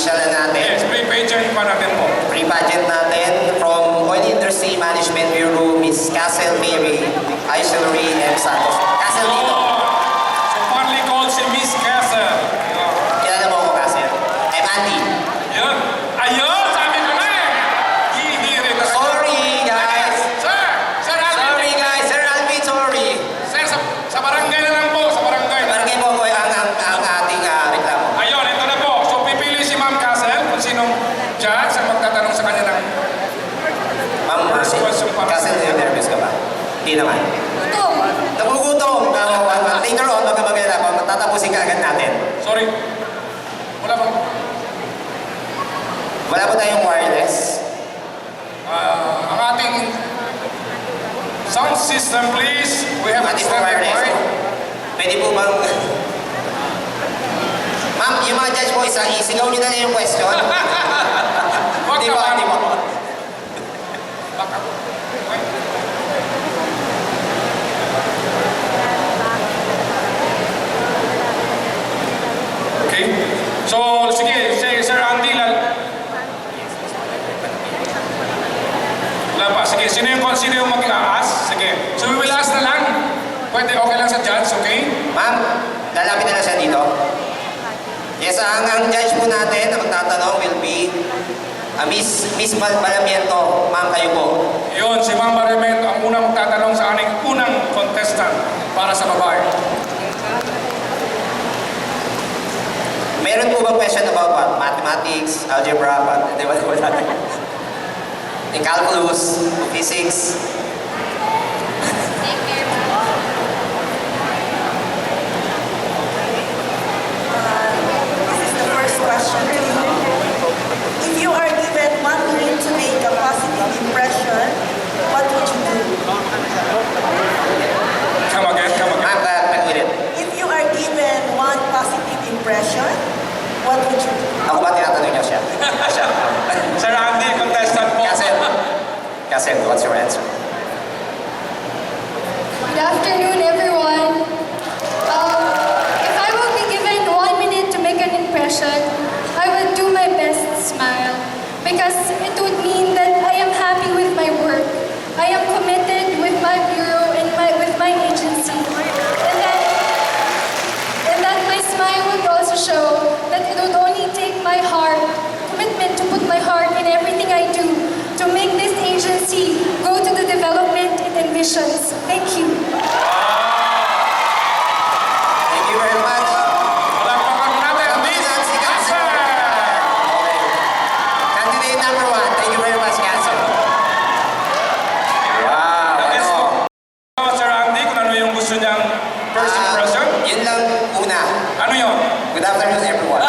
official na natin. Yes, pre-pageant pa natin po. Pre-pageant natin from Oil Industry Management Bureau, Miss Castle Mary Isolary M. Santos. Castle dito. So fondly called si Miss Castle. Kilala mo ako, Castle. I'm Andy. Yun. Ayun, sabi ko na eh. Hihirit na. Sorry, guys. Sir! Sir Alvin! Sorry, guys. Sir Alvin, sorry. Sir, sa barangay na lang po, sa barangay. Barangay po ko ang ating reklamo. Ayun, ito na po. So pipili si Ma'am Castle kung sinong judge ang magtatanong sa kanya ng Ma'am, first question pa. Castle, nervous ka ba? Hindi naman. Gutom. Nagugutom. Later on, magkabagay na pa. Matatapusin ka agad natin. Sorry. Wala bang... Wala po tayong wireless. ang ating sound system, please. We have Ating extended wireless. mic. Pwede po bang... Ma'am, yung mga judge po, isigaw nyo na lang yung question. Wag Di ka ba? ba? Di ba? Baka. Okay. So, sige, Sir Andy, wala pa. Sige, sino yung mag-aas? Sige. So, we will ask na lang. Pwede, okay lang sa judge, okay? Ma'am, lalapit na lang siya dito. Yes, ang judge po natin na magtatanong will be Miss Balamiento. Ma'am, kayo po. Yun, si Ma'am Barremet ang unang magtatanong sa ating unang contestant para sa babae. Meron po bang question about what? Mathematics, algebra, di ba? In calculus, physics. This is the first question to you. If you are given 1 minute to make a positive impression, what would you do? Come again, come again. Ma'am, pag-ulit. If you are given one positive impression, what would you do? Ako ba tinatanong niyo siya? Siya. Sir Andy, contestant po. Castle, what's your answer? Good afternoon, everyone. If I would be given 1 minute to make an impression, I would do my best to smile because it would mean that I am happy with my work. I am committed with my bureau and with my agency, and that my smile would also show that it would only take my commitment to put my heart in everything I do to make this agency go to the development it envisions. Thank you. Thank you very much. Palakpakan natin, Miss Si Castle. Castle. Okay. Candidate number 1. Thank you very much, Castle. Wow, Yes, ano? Sir Andy, kung ano yung gusto niyang first impression? Yun lang una. Ano yun? Good afternoon, everyone.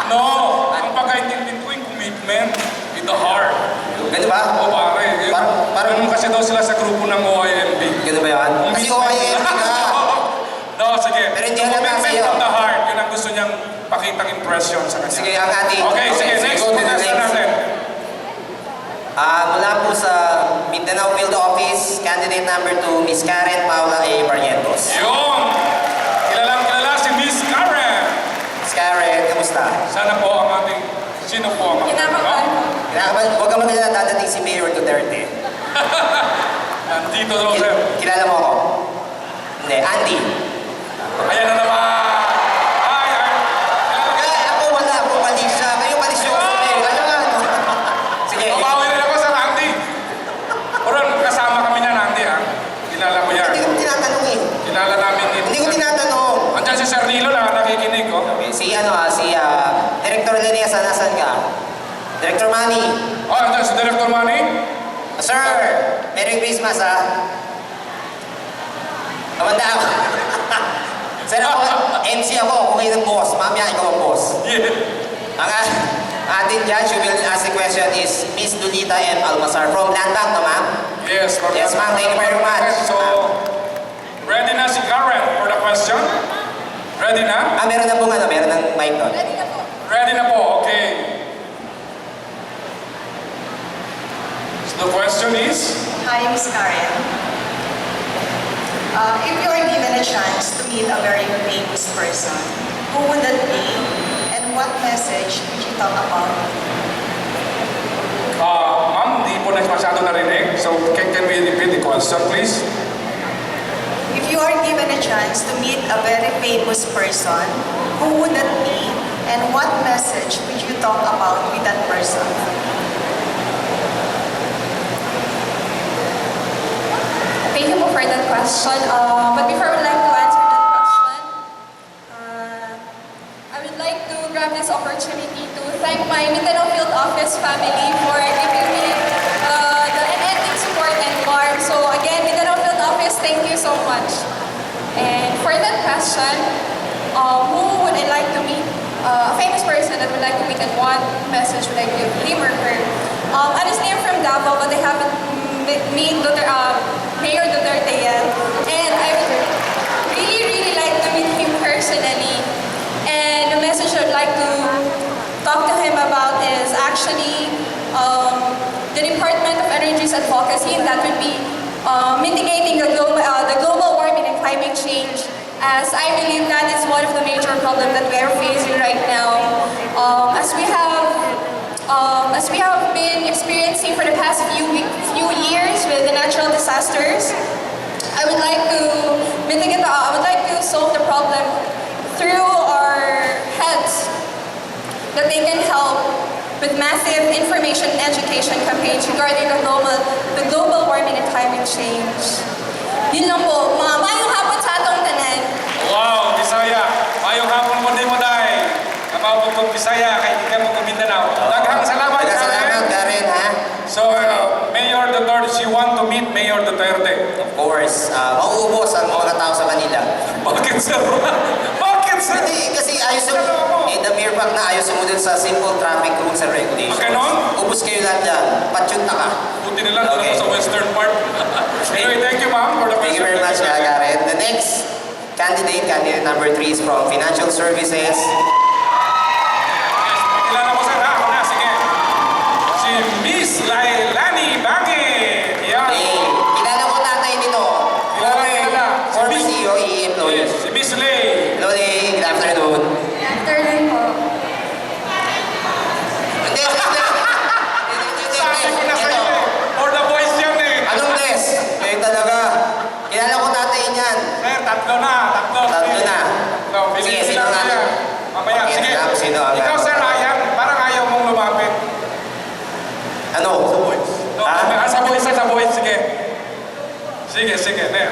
No, ang pagkaintindi ko yung commitment in the heart. Ganun ba? O pare, parang kasi daw sila sa grupo ng OIMB. Ganun ba yan? Kasi OIM ka. No, sige. Pero hindi halata Commitment sa'yo. from the heart, yun ang gusto niyang pakitang impression sa kanya. Sige, ang ating... Okay, sige, next go to the contestant next. natin. Mula po sa Mindanao Field Office, candidate number 2, Miss Karen Paula A. Barrientos. Yun! Kilalang kilala si Miss Karen. Miss Karen, kamusta? Sana po ang ating, sino po ang Kinakabahan ko. Huwag ka mag-alala, dadating si Mayor Duterte. Nandito daw, sir. Kilala mo ako? Hindi, Andy. Ayan na naman. Ay. Kaya ako wala, ako mali siya. Kayo mali siya. Ayan. Sige. Mabawi rin ako sa Randy. Puron, kasama kami niya, Randy, ha? Kilala ko yan. Hindi ko tinatanong eh. Kilala namin dito. Hindi ko tinatanong. Andiyan si Sir Nilo na nakikinig, oh. Si Director Lenesa, nasan ka? Director Manny. Oh, andiyan si Director Manny. Sir, Merry Christmas Kamanda ako. Sir, ako, MC ako kayo ng boss. Mamaya, ikaw ang boss. Yeah. Ang ating judge who will ask the question is Miss Lolita M. Almazar from Land Bank, no ma'am? Yes, for Yes, ma'am. Thank you very much. So, ready na si Karen for the question? Ready na? Meron na pong meron ng mic doon. Ready na po, okay. So the question is? Hi, Miss Karen. If you are given a chance to meet a very famous person, who would that be and what message would you talk about? Ma'am, di po na masyado narinig. So, can we repeat the question, please? If you are given a chance to meet a very famous person, who would that be and what message would you talk about with that person? Thank you po for that question. But before I would like to answer that question, I would like to grab this opportunity to thank my Mindanao Field Office family for giving me the unending support and warmth. So again, Mindanao Field Office, thank you so much. And for that question, who would I like to meet? A famous person that would like to meet and what message would I give him or her? Honestly, I'm from Davao, but I haven't met Mayor Duterte yet. And I would really like to meet him personally. And the message I'd like to talk to him about is actually the Department of Energy's advocacy, and that would be mitigating the global warming and climate change, as I believe that is one of the major problems that we are facing right now. As we have been experiencing for the past few years with the natural disasters, I would like to mitigate. I would like to solve the problem through our heads, that they can help with massive information and education campaigns regarding the global warming and climate change. Yun lang po. Mayong hapon sa atong tanan. Wow, Bisaya. Mayong hapon mo din mo dahil. Kamabog kong Bisaya, kay di ka mo kong Mindanao. Daghang salamat, Salamat, Karen. Karen, ha? So, Mayor Duterte, she want to meet Mayor Duterte. Of course, mauubos ang mga tao sa Manila. Bakit, sir? Bakit, sir? Hindi, kasi ayos the mere fact na ayos sumunod sa simple traffic rules and regulations. Ganon? Ubus kayo lahat dyan. Patsyunta ka. Buti nila doon Okay. ako sa western part. Anyway, thank you, ma'am, for the Thank you very much, Karen. The next candidate number 3 is from Financial Services. Yes, kilala mo, sir, ha? Ako na, sige. Si Miss Lailani Bangit. Yan. Eh, kilala ko tatay nito. Kilala. Former CEO, i-employee. Yes, si Miss Lay. Hello, Lee. Good afternoon. Afternoon po. Hindi. Sabi ko na sa'yo Ito. eh. For the boys yan eh. Anong bless? Eh, talaga. Kilala ko tatay niyan. Sir, tatlo na. Tatlo na. Tatlo. Sige, Bilhin sino lang nga? siya. Mamaya, Okay, sige. alam, sino ang- Ikaw, sir, parang ayaw mong lumapit. Ano? No, sa boys, sa boys, sige. Sige.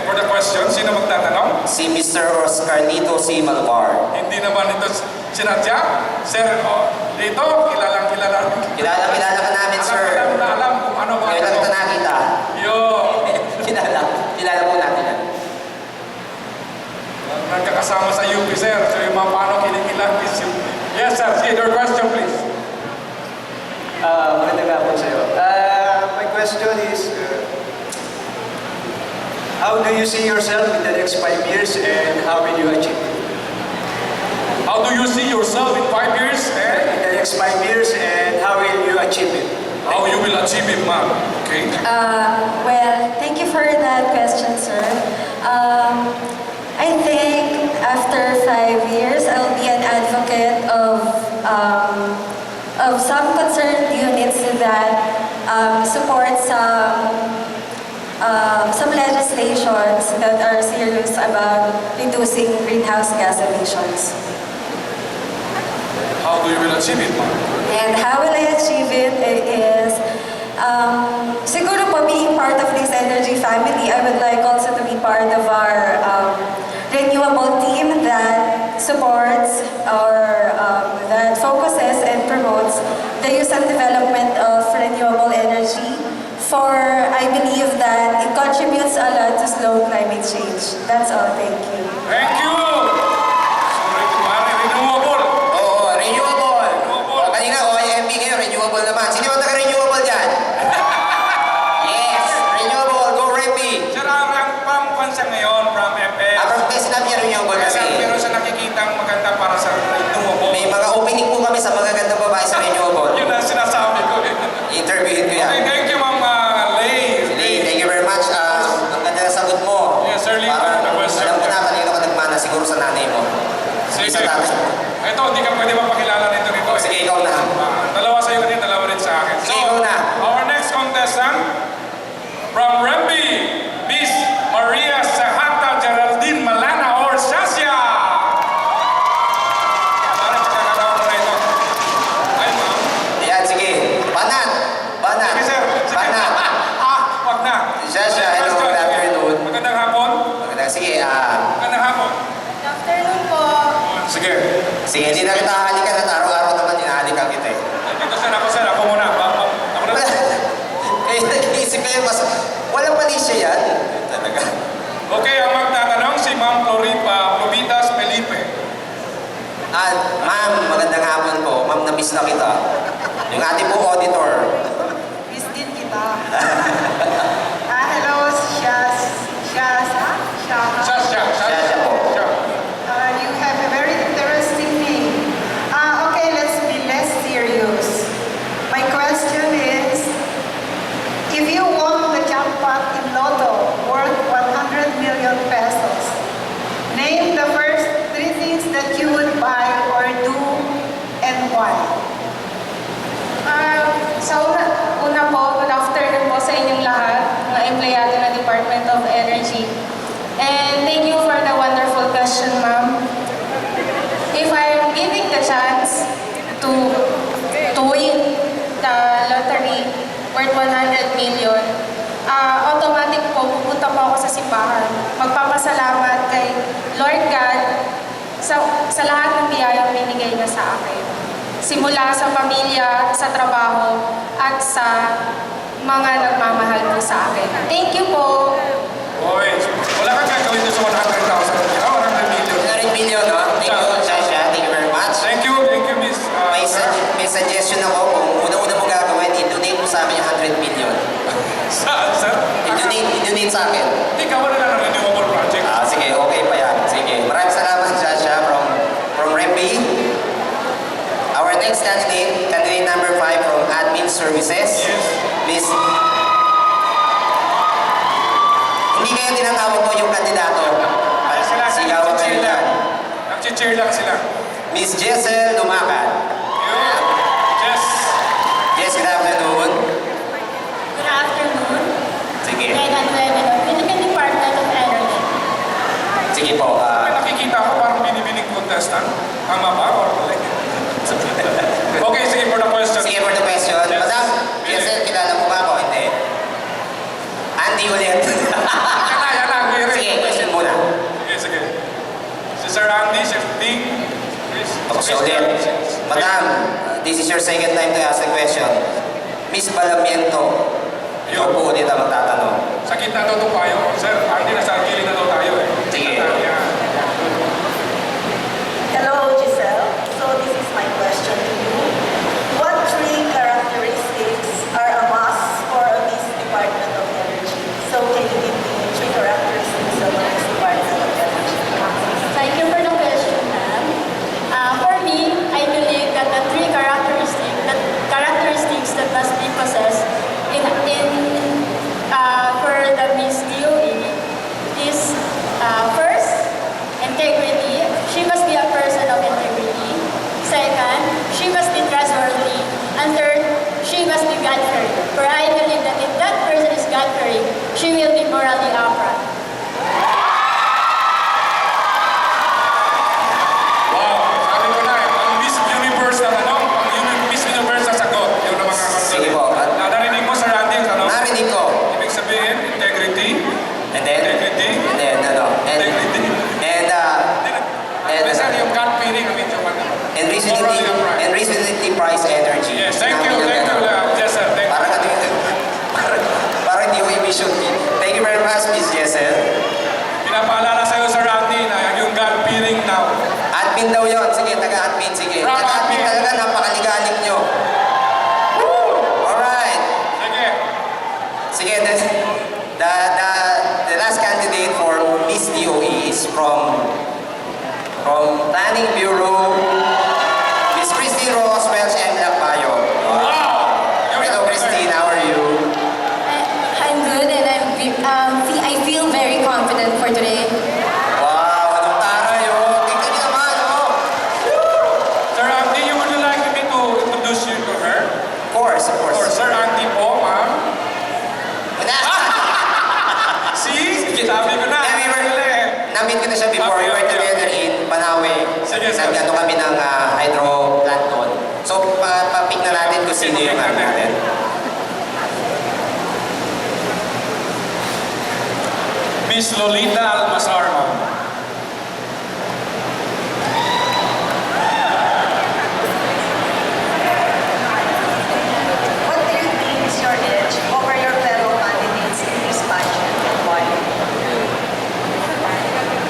For the question, sino magtatanong? Si Mr. Oscarnito C. Malvar. Hindi naman ito sinadya. Sir, dito, kilala. Kilala ka namin, sir. Alam kung ano ba. Ngayon lang kita nakita. Yo. Kilala po natin yan. Nagkakasama sa UP, sir. So yung mga paano kinikilan is UP. Yes, sir. Sige, your question, please. Magandang hapon sa'yo. My question is, how do you see yourself in the next 5 years and how will you achieve it? How do you see yourself in 5 years? In the next 5 years and how will you achieve it? How you will achieve it, ma'am? Okay. Well, thank you for that question, sir. I think after 5 years, I'll be an advocate of some concerned units that support some legislations that are serious about reducing greenhouse gas emissions. How do you will achieve it, ma'am? And how will I achieve it is, siguro po being part of this energy family, I would like also to be part of our renewable team that supports or that focuses and promotes the use and development of renewable energy. For I believe that it contributes a lot to slow climate change. That's all. Thank you. Thank you! Sorry, pare, renewable. Oo, renewable. O, kanina, OIMB ngayon, renewable naman. Sino yung taga-renewable dyan? Yes, renewable. Go Remby. Sir, ang pamukhan siya ngayon from FS. Pero sinabi niya renewable kasi. Pero siya nakikita ang maganda para sa renewable. May mga opening po kami sa magagandang babae sa renewable. Yun ang sinasabi ko eh. Interviewin ko yan. Okay, thank you, Ma'am Lay. Lee, thank you very much. Ang ganda na sagot mo. Yes, sir, Lee. Parang The question. alam ko na kanino ka nagmana siguro sa nanay mo. Sige. Sa tatay mo. Ito, hindi ka pwede mapakilala nito rito. O, sige, ikaw na. Dalawa sa'yo kanina, dalawa rin sa akin. Sige, ikaw na. Our next contestant, from Rembi, Miss Maria Sahata Geraldine Malana or Sasha. Parang pagkakataon ko na ito. Ay, ma'am. Ayan, sige. Banat. Banat. Sige, sir. Sige. Banat. Wag na. Sasha, hello, good afternoon. Magandang hapon. Sige, Magandang hapon. Good afternoon po. Sige. sige, hindi na kita halikan at araw-araw naman hinahalikan kita eh. Dito, sir. Ako muna. Ako na. Kaya nag-iisip kayo, mas walang mali siya yan. Talaga. Okay, ang magtatanong si Ma'am Floritas Felipe. Ma'am, magandang hapon po. Ma'am, na-miss na kita. Yung ating po auditor. Miss din kita. Hello, Shas. Sasha po. You have a very interesting name. Okay, let's be less serious. My question is, if you won the jackpot in Lotto worth 100 million pesos, name the first 3 things that you would buy or do and why. Sa una po, good afternoon po sa inyong lahat, mga empleyado ng Department of Energy. And thank you for the wonderful question, ma'am. If I'm giving the chance to win the lottery worth 100 million, automatic po, pupunta po ako sa simbahan. Magpapasalamat kay Lord God sa lahat ng biyayang binigay niya sa akin. Simula sa pamilya, sa trabaho, at sa mga nagmamahal po sa akin. Thank you po. Oy, wala kang gagawin doon sa 100,000. 100 million. 100 million, no? Thank you, Sasha. Thank you very much. Thank you, Miss. May suggestion ako. Kung una-una mo gagawin, i-donate mo sa amin yung 100 million. Saan, sir? I-donate sa akin. Hindi ka wala na ng renewable project. Sige, okay pa yan. Sige. Maraming salamat, Sasha, from Rembi. Our next candidate number 5 from Admin Services. Yes. Miss... Hindi kayo tinatawag mo yung kandidato. Sigawan kayo dyan. Nag-cheer lang sila. Miss Jessel Lumacan. Yun. Yes. Yes, good afternoon. Good afternoon. Sige. Megan Levin of Philippine Department of Energy. Sige po. May nakikita ko parang binibining contestant. Tama ba? Or mali? Okay, sige for the question. Sige for the question. Yes. Madam, Jessel, kilala mo ba ako? Hindi. Andy ulit. Yan na. Sige, question muna. Sige. Si Sir Andy, Sir Ding, Chris. Ako siya ulit. Madam, this is your second time to ask the question. Miss Balamiento, ikaw po ulit ang magtatanong. Sa gitna daw ito tayo. Sir, Andy, nasa gilid na daw tayo eh. Sige. Yan. Hello, Giselle. So this is my question to you. What 3 characteristics are a must for a Miss Department of Energy? So can you give me 3 characteristics of a Miss Department of Energy? Thank you for the question, ma'am. For me, I believe that the 3 characteristics that must be possessed for the Miss DOE is first, integrity. She must be a person of integrity. Second, she must be trustworthy. And third, she must be God-fearing. For I believe that if that person is God-fearing, she will be morally upright. Wow. Sabi ko na eh. Ang Miss Universe na tanong, ang Miss Universe na sagot. Yun ang mga Sige po. Narinig mo, Sir Andy, ang tanong? Narinig ko. Ibig sabihin, integrity. And then? Integrity. And then, ano? Integrity. Sir, yung God-fearing, ang medyo And reasonably priced energy. Yes, thank you, Jessel. Thank you. Parang hindi ko emission. Thank you very much, Miss Jessel. Pinapaalala sa'yo, Sir Andy, na yung God-fearing now. Admin daw yun. Sige, taga-admin. Sige. From Taga-admin admin. talaga, napakaligalig nyo. Alright. Sige. Sige, the last candidate for Miss DOE is from Planning Bureau, Miss Christine Ross Welch and Lapayo. Wow! Hello, Christine. How are you? I'm good and I feel very confident for today. Wow, anong taray, oh. Tingnan niyo naman, oh. sino yung ano natin. Miss Lolita Almazar, ma'am. What do you think is your edge over your fellow candidates in this pageant and why?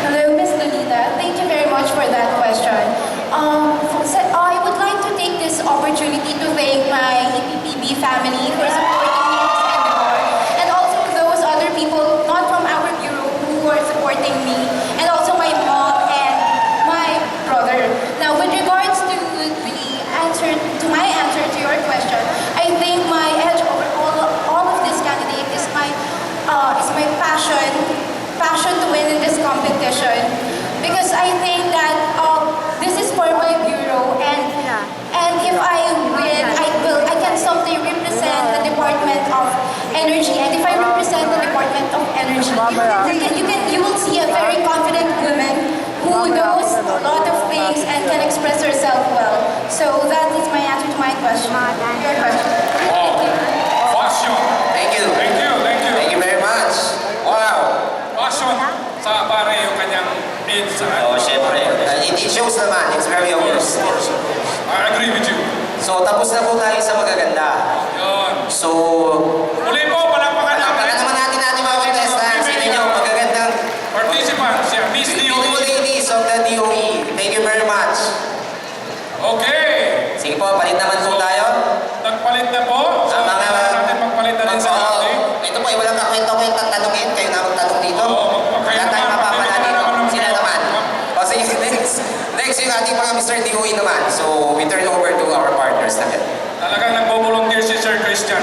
Hello, Miss Lolita. Thank you very much for that question. I would like to take this opportunity to thank my EPPB family for supporting me in this endeavor, and also those other people not from our bureau who are supporting me, and also my mom and my brother. Now, with regards to my answer to your question, I think my edge over all of this candidate is my passion to win in this competition, because I think that this is for my bureau, and if I win, I can someday represent the Department of Energy, and if I represent the Department of Energy, you will see a very confident woman who knows a lot of things and can express herself well. So that is my answer to my question. Your question. Wow. Passion. Thank you. Thank you, thank you. Thank you very much. Wow. Passion sa pare yung kanyang insight. Oh, syempre. It shows naman. It's very obvious. Of course. I agree with you. So, tapos na po tayo sa magaganda. Yun. So, Muli po, palakpakan palakpakan natin. naman natin mga contestants. Sino nyo, magagandang Participants, siya, Miss beautiful DOE. ladies of the DOE. Thank you very much. Okay. Sige po, palit naman po tayo. Nagpalit na po. So, Ang mga- natin magpalit na rin sa ating. Ito po, walang kakwento-kwento tanungin. Kayo na magtanong dito. Oo, kayo Wala tayong naman, mapapala kayo dito. naman. Sila naman. O sige, next yung ating mga Mr. DOE naman. So, we turn over to our partners natin. Talagang nagbo-volunteer si Sir Christian.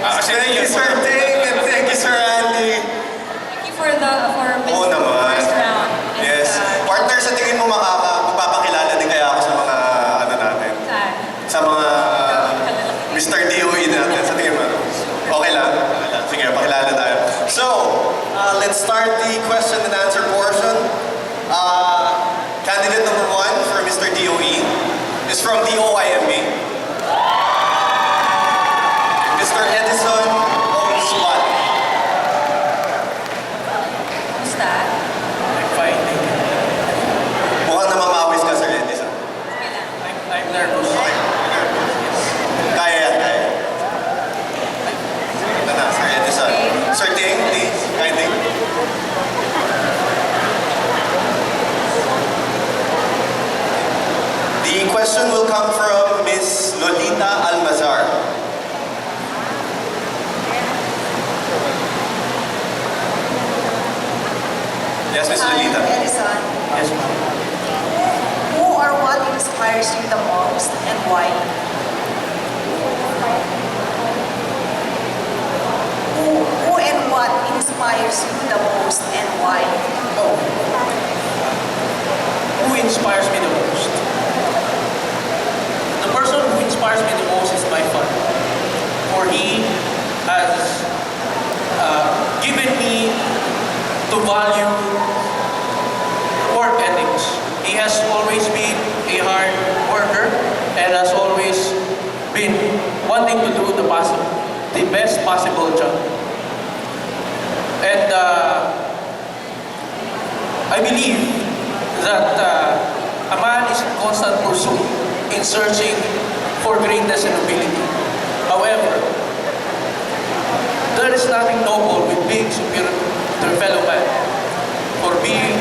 Thank you, Sir Ting, and thank you, Sir Andy. Thank you for Oo naman. first round. Yes. Partner, sa tingin mo magpapakilala din kaya ako sa mga ano natin? Sa mga Mr. DOE natin. Sa tingin mo? Okay lang? Sige, pakilala tayo. So, let's start the question and answer portion. Candidate number 1 for Mr. DOE is from the OIMB. Mr. Edison Onswan. Kumusta? Mukhang namamawis ka, Sir Edison. I'm nervous. Kaya yan, kaya. Ito na, Sir Edison. Sir Ting, please. Kindly. The question will come from Miss Lolita Almazar. Yes, Miss Lolita. Edison, Yes, ma'am. who or what inspires you the most and why? Who and what inspires you the most and why? Who inspires me the most? The person who inspires me the most is my father. For he has given me to value work ethics. He has always been a hard worker and has always been wanting to do the best possible job. And I believe that a man is in constant pursuit in searching for greatness and nobility. However, there is nothing noble with being superior to a fellow man. For being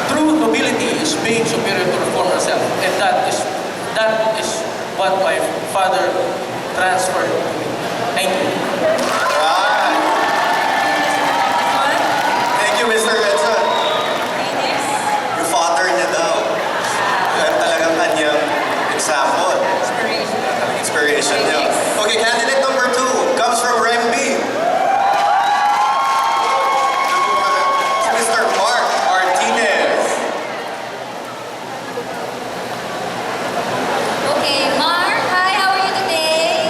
true nobility is being superior to the former self, and that is what my father transferred to me. Thank you. Right. Thank you, Mr. Edson. Yung father niya daw. Yan talagang kanyang example. Inspiration niya. Okay, candidate number 2 comes from Remby. Mr. Mark Martinez. Okay, Mark, hi, how are you today?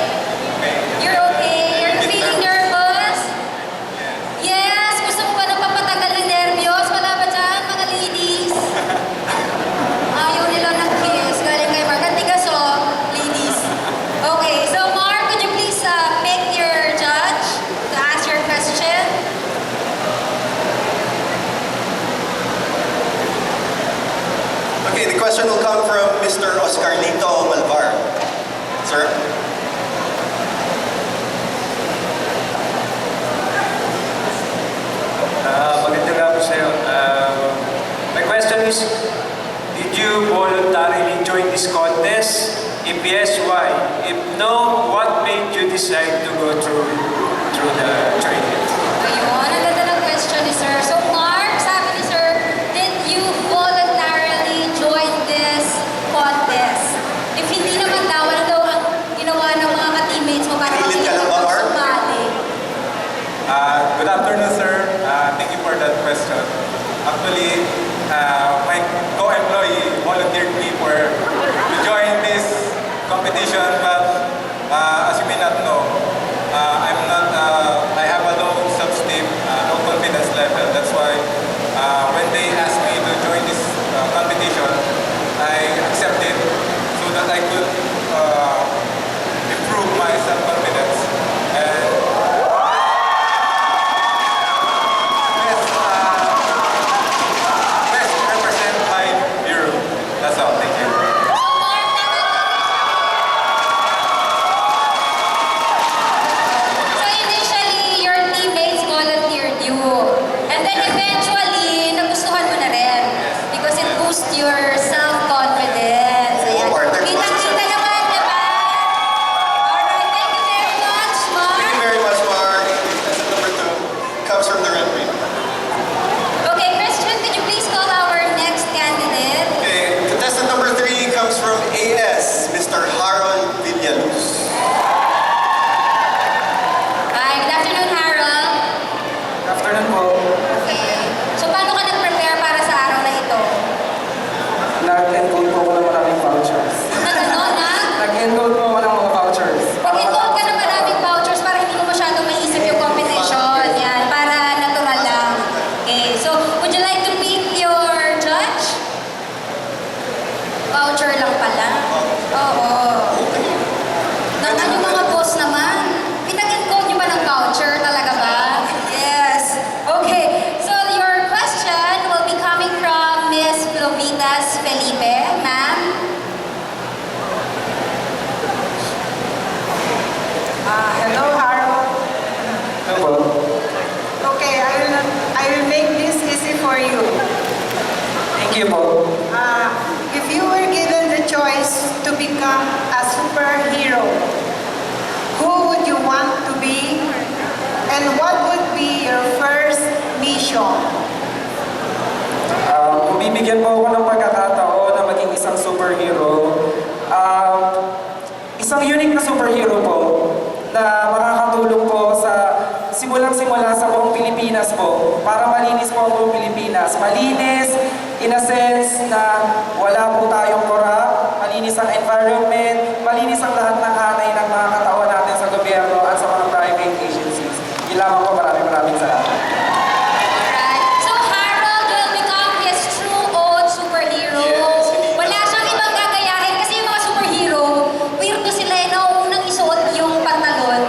You're okay? You're feeling nervous? Yes, gusto mo ba nang papatagal ng nervyos? Wala ba dyan, mga ladies? Ayaw nila ng kiss. Galing kay Mark. Ang tigas, oh, ladies. Okay, so Mark, question will come from Mr. Oscarlito Malvar. Sir? Magandang gabi sa'yo. My question is, did you voluntarily join this contest? If yes, why? If no, what made you decide to go through the training? Ayun, ang ganda ng question ni Sir. So, Mark, sabi ni Sir, did you voluntarily join this contest? If hindi naman daw, ano daw ang ginawa ng mga ka-teammates mo para Pilit ka lang ba, Mark? sumali? Good afternoon, sir. Thank you for that question. Actually, my co-employee volunteered me to join this competition, but as you may not know, I have a low self-esteem, low confidence level. That's why when they asked me to join this competition, I accepted so that I could improve my self-confidence. And best represent my bureau. That's all. Thank you. So initially, your teammates volunteered you. And then eventually, nagustuhan mo na rin. Because it boosts your self-confidence. Oo, partner. Kita-kita naman, di ba? Alright, thank you very much, Mark. Thank you very much, Mark. Contestant number 2 comes from the red ring. Okay, Christian, could you please call our next candidate? Okay, contestant number 3 comes from AS, Mr. Harold Villaluz. Hi, good afternoon, Harold. Afternoon po. Okay. So, paano ka nag-prepare para sa araw na ito? Nag-enroll po ako ng maraming vouchers. Ano, na? Nag-enroll po ako ng mga vouchers. Pag-enroll ka ng maraming vouchers para hindi mo masyadong maisip yung competition. Yan, para natural lang. Okay, so would you like to pick your judge? Voucher lang pala. Oo. Nang ano mga boss naman? Pinag-encode nyo ba ng voucher? Talaga ba? Yes. Okay, so your question will be coming from Miss Lovitas Felipe. Ma'am? Hello, Harold. Ano po? Okay, I will make this easy for you. Thank you po. If you were given the choice to become a superhero, who would you want to be? And what would be your first mission? Kung bibigyan po ako ng pagkakataon na maging isang superhero, isang unique na superhero po na makakatulong po sa simulang-simula sa buong Pilipinas po para malinis po ang buong Pilipinas. Malinis in a sense na wala po tayong korap, malinis ang environment, malinis ang lahat ng hanay ng mga katawan natin sa gobyerno at sa mga private agencies. Yun lamang po, maraming salamat. Alright. So Harold will become his true own superhero. Yes, hindi Wala siyang ibang gagayahin kasi yung mga superhero, weirdo sila eh, nauunang isuot yung pantalon.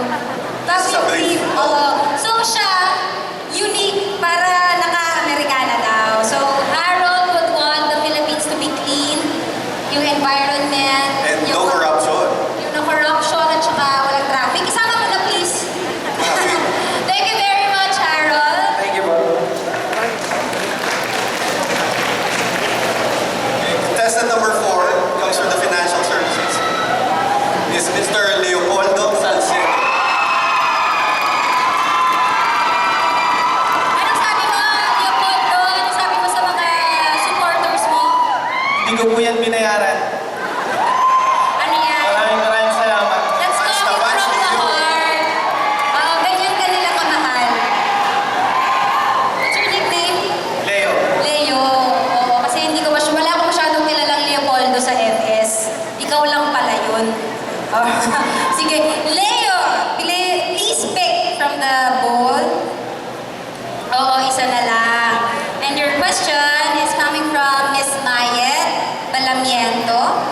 Tapos yung Sabay. brief. So siya, unique para naka-Amerikana daw. So Harold would want the Philippines to be clean, yung environment, And yung no corruption. yung no corruption at saka walang traffic. Isama mo na please. Thank you very much, Harold. Thank you po. Contestant number 4 comes from the financial services. Is Mr. Leopoldo Salcedo. Anong sabi mo, Leopoldo? Anong sabi mo sa mga supporters mo? Hindi ko po yan binayaran. Ano yan? Maraming salamat. That's coming from the heart. Ganyan ka nila kamahal. What's your nickname? Leo. Leo. Oo, kasi hindi ko wala ko masyadong kilalang Leopoldo sa FS. Ikaw lang pala yun. Sige, Leo, please pick from the bowl. Oo, isa na lang. And your question is coming from Miss Mayet Balamiento.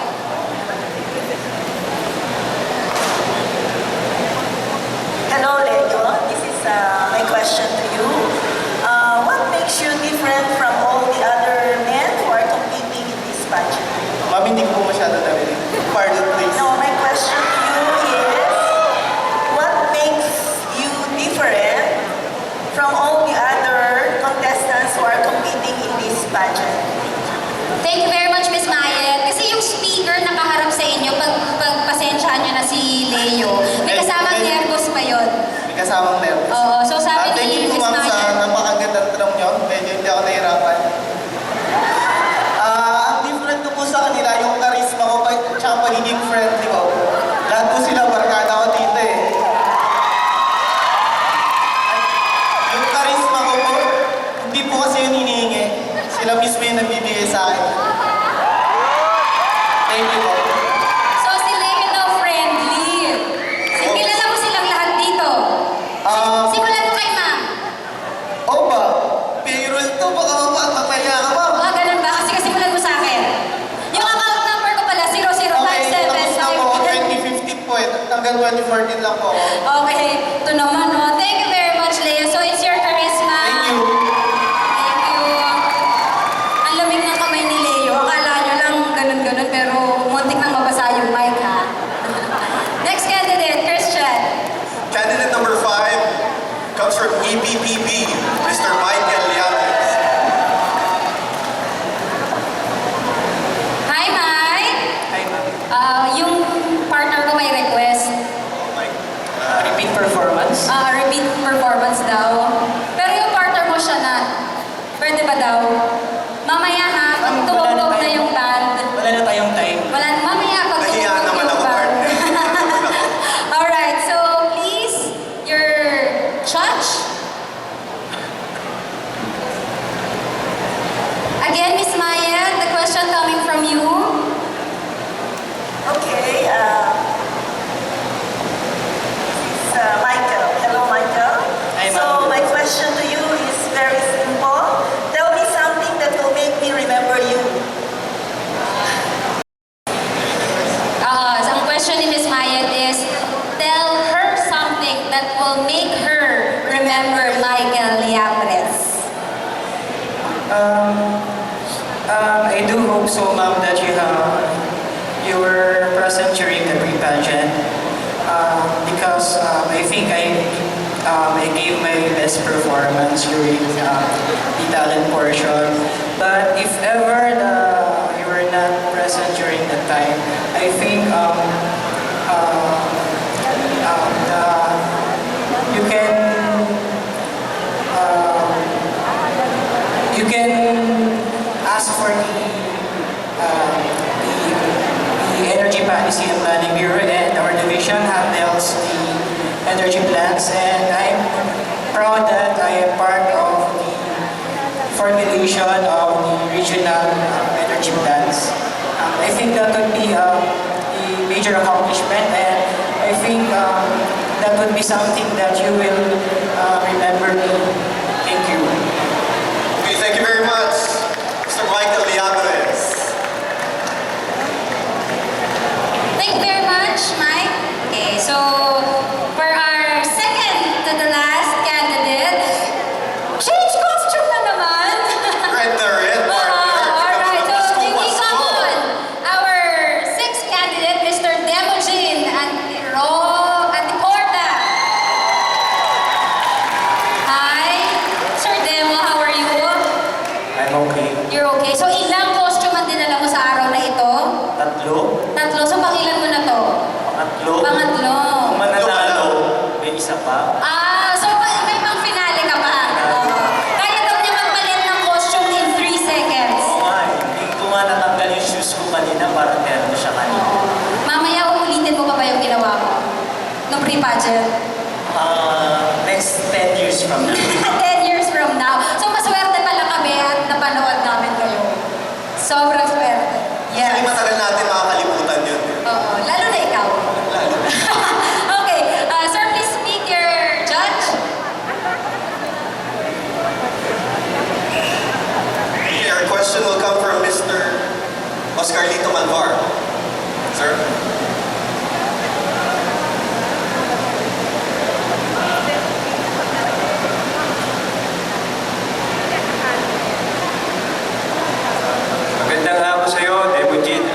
Hello, Leo. This is my question to you. What makes you different from all the other men who are competing in this pageant? Ma'am, hindi ko po masyado narinig. Pardon, please. No, my question to you is, what makes you different from all the other contestants who are competing in this pageant? Thank you very much, Miss Mayet. Kasi yung speaker nakaharap sa inyo, pagpasensyahan nyo na si Leo, may kasamang nervous pa yun. May kasamang nervous. Oo, so sabi Thank ni you Miss po, ma'am, sa Mayet, napakagandang tanong nyo. Medyo hindi ako nahirapan. Ang different ko po sa kanila, yung charisma ko, tsaka pagiging friendly ko. Lahat po sila, barkada ko dito eh. Yung charisma ko po, hindi po kasi yun hinihingi. Sila mismo yung nagbibigay sa akin. Thank you po. so si Leo daw friendly. Kilala mo silang lahat dito. Simulan mo kay ma'am. Oo ba? Payroll to, baka mapapapaya ka ba? Ganun ba? Kasi simulan mo sa akin. Yung account number ko pala, 0057. Okay, tapos na po, 2015 po eh. Hanggang 2014 lang po ako. Okay, ito naman, no? Thank you very much, Leo. So it's your charisma. Thank you. Thank you. Ang lamig ng kamay ni Leo. Akala nyo lang ganun-ganun, pero muntik nang mabasa yung mic, ha? Next candidate, Christian. Candidate number 5 comes from EBPB, Mr. Michael Llanes. Hi, Mike. Hi, ma'am. Yung partner ko may request. Repeat performance. Repeat performance daw. Pero yung partner mo siya na. Pwede ba daw? Mamaya ha, pag tumugtog na yung band. Wala na tayong time. Mamaya pag Nahiya tumugtog naman yung ako, band. partner. Alright, so please, your judge. Again, Miss Maya, the question coming from you. Okay, this is Michael. Hello, Michael. Hi, So ma'am. my question to you is very simple. Tell me something that will make me remember you. So ang question ni Miss Maya is, tell her something that will make her remember Michael Llanes. I do hope so, ma'am, that you were present during the pre-pageant because I think I gave my best performance during the talent portion. But if ever you were not present during that time, I think you can ask for the Energy Policy and Planning Bureau, and our division handles the energy plans, and I'm proud that I am part of the formulation of the regional energy plans. I think that would be a major accomplishment, and I think that would be something that you will remember me. Thank you. Okay, thank you very much, Mr. Michael Llanes. Thank you very much, Mike. Okay, so for our second to the last candidate, change costume na naman. Red na red, partner. Alright, so Pasko, we Pasko. come on. Our sixth candidate, Mr. Demogene Antiporta. Hi, Sir Demo, how are you? I'm okay. You're okay. So ilang costume ang dinala mo sa araw na ito? Tatlo? Tatlo. So pangilan mo na to? Pangatlo? Pangatlo. Kung mananalo, may isa pa. So may pang finale ka pa? Kaya daw niya magpalit ng costume in 3 seconds. Oo nga eh. Hindi ko nga natanggal yung shoes ko kanina para meron siya kanina. Mamaya uulitin mo pa ba yung ginawa mo? No pre-pageant? Next 10 years from now. 10 years from now. So maswerte pala kami at napanood namin kayo. Sobrang swerte. Actually, matagal natin makakalimutan yun. Oo, lalo na ikaw. Lalo. Okay, sir, please speak your judge. Okay, our question will come from Mr. Oscarlito Malvar. Sir? Magandang hapon sa iyo, Demogene.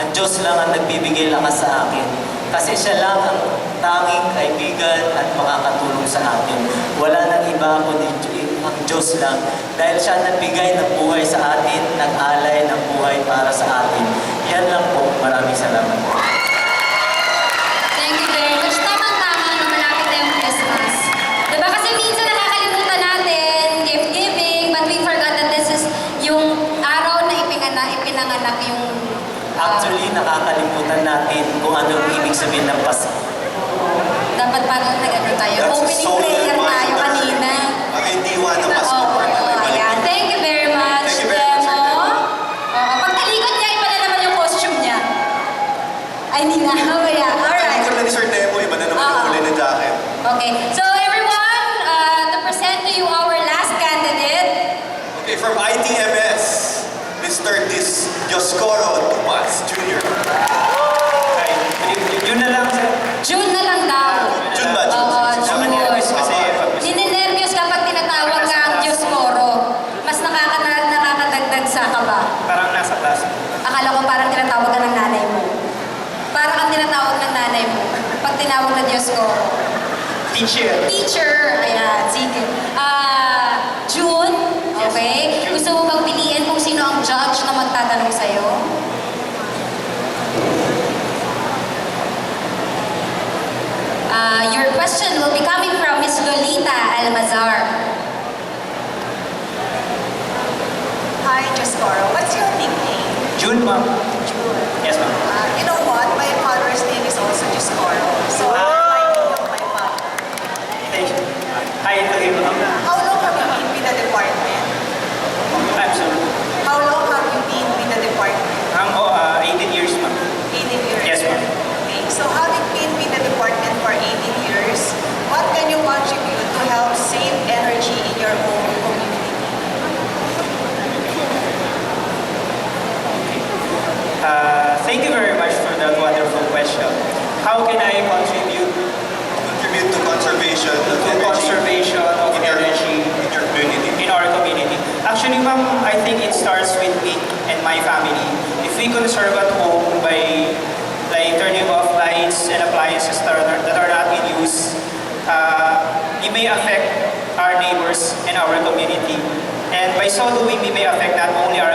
ang Diyos lang ang nagbibigay lakas sa akin. Kasi siya lang ang tanging kaibigan at makakatulong sa akin. Wala nang iba kundi ang Diyos lang. Dahil siya nagbigay ng buhay sa atin, nag-alay ng buhay para sa atin. Yan lang po. Maraming salamat po. Thank you very much. Tamang-tama na malapit na yung Christmas. Diba kasi minsan nakakalimutan natin gift giving, but we forgot that this is yung araw na ipinanganak yung Actually, nakakalimutan natin kung ano ang ibig sabihin ng Pasko. dapat parang nag-ano tayo. That's a Opening solar prayer tayo mind. kanina. Ang diwa ng Pasko. Oo, ayan. Thank you very much, Thank you very much, Demo. Demo. Oo, pagtalikod niya, iba na naman yung costume niya. Ay, hindi na. Mamaya. Alright. Talikod na ni Sir Demo, iba na naman yung kulay ng jacket. Okay. So, everyone, to present to you our last candidate. Okay, from ITMS, Mr. Dioscoro Tomas Jr. Yun na lang, sir. June na lang daw. June ba? Oo, June. June. Ninenervyos kapag tinatawag ka ang Dioscoro. Mas nakakadagdag sa kaba. Parang nasa class. Akala ko parang tinatawag ka ng nanay mo. Parang kang tinatawag ng nanay mo. Pag tinawag na Dioscoro. Teacher. Teacher. Ayan, sige. June, okay? Gusto mo bang piliin kung sino ang judge na magtatanong sa'yo? Your question will be coming from Miss Lolita Almazar. Hi, Dioscoro. What's your nickname? June, ma'am. Yes, ma'am. You know what? My father's name is also Dioscoro. So I like to know my father. Thank you. Hi, ito rin, ma'am. How long have you been with the department? I'm sorry. How long have you been with the department? 18 years, ma'am. 18 years. Yes, ma'am. Okay. So having been with the department for 18 years, what can you contribute to help save energy in your own community? Thank you very much for that wonderful question. How can I contribute Contribute to conservation to of energy conservation of energy in your community. in our community? Actually, ma'am, I think it starts with me and my family. If we conserve at home by like turning off lights and appliances that are not in use, it may affect our neighbors and our community. And by so doing, we may affect not only our